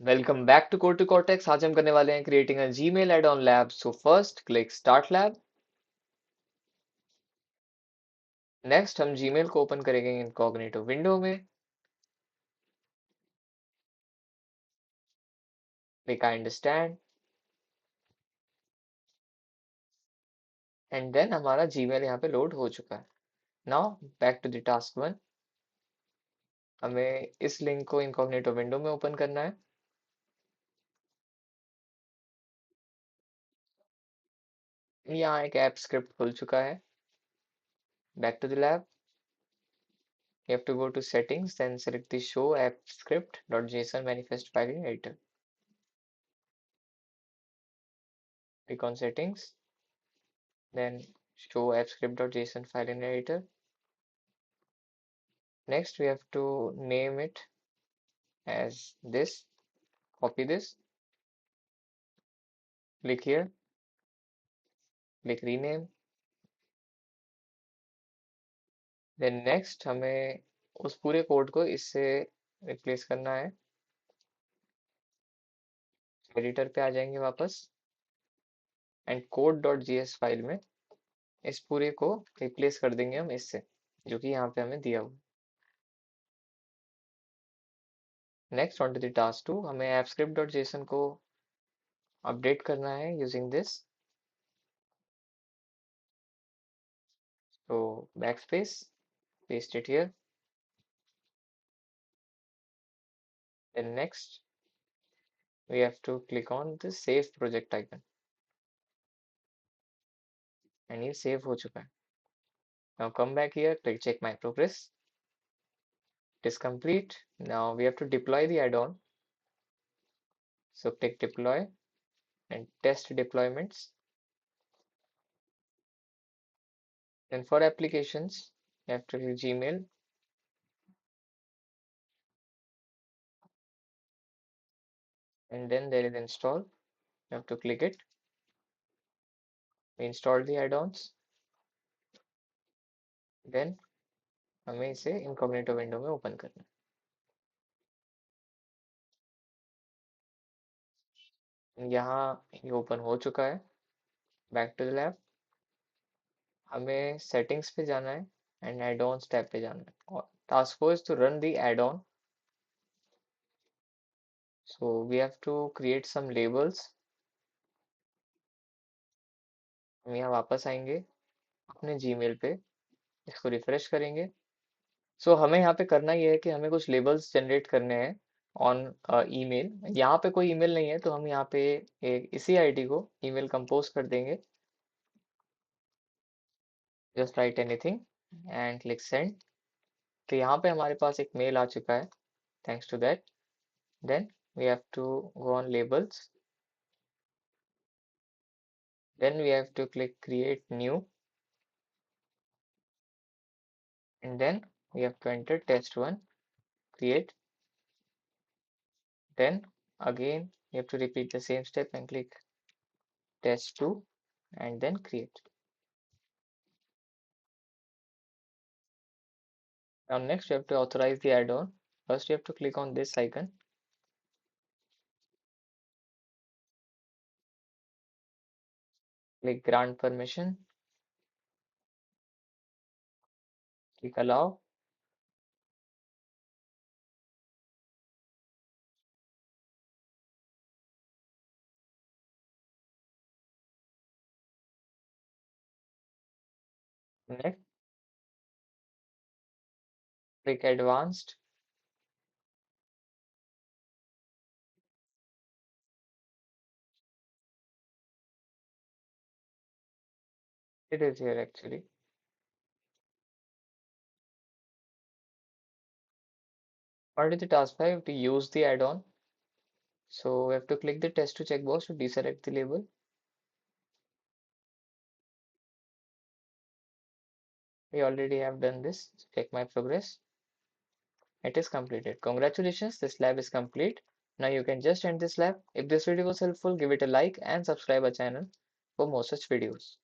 Welcome back to Code to Cortex. आज हम करने वाले हैं creating a Gmail add on lab. So first click start lab. Next हम जीमेल को ओपन करेंगे इनकॉग्निटो विंडो में। Click I understand and then हमारा जीमेल यहाँ पे लोड हो चुका है। Now back to the task one. हमें इस लिंक को इनकॉग्निटो विंडो में ओपन करना है। यहाँ एक ऐप स्क्रिप्ट खुल चुका है। Back to the lab. You have to go to settings, then select the show app script.json manifest file in editor. Click on settings, then show app script.json file in editor. Next, we have to name it as this. Copy this, click here, click rename. Then next हमें उस पूरे code को इससे replace करना है। Editor पे आ जाएंगे वापस एंड code.js फाइल में इस पूरे को रिप्लेस कर देंगे हम इससे, जो कि यहाँ पे हमें दिया हुआ। Next on to the task 2, हमें appscript.json को अपडेट करना है using this. So backspace, paste it here. Then next we have to click on the save project icon and ये सेव हो चुका है। Now come back here, click check my progress. It is complete. Now we have to deploy the add-on. So click deploy and test deployments. Then for applications, you have to click Gmail. And then there is install. You have to click it. We install the add-ons. Then हमें इसे incognito window में open करना है। यहाँ ये open हो चुका है। Back to the lab. हमें settings पे जाना है and add-ons टैब पे जाना है और task 4 is to run the add-on. So we have to create some labels. हम यहाँ वापस आएंगे अपने जीमेल पे, इसको रिफ्रेश करेंगे। सो हमें यहाँ पे करना ये है कि हमें कुछ लेबल्स जनरेट करने हैं ऑन ईमेल। यहाँ पे कोई ईमेल नहीं है तो हम यहाँ पे इसी आईडी को ईमेल कंपोज कर देंगे। Just right anything and click send. तो यहाँ पे हमारे पास एक मेल आ चुका है। Thanks to that. Then we have to go on labels, then we have to click create new and then we have to enter test1, create. Then again you have to repeat the same step and click test2 and then create. Now next you have to authorize the add-on. First you have to click on this icon, click grant permission, click allow. Next click advanced. It is here actually. On to the task 5 to use the add-on. So we have to click the test to checkbox to deselect the label. We already have done this. Check my progress. It is completed. Congratulations, this lab is complete. Now you can just end this lab. If this video was helpful, give it a like and subscribe our channel for more such videos.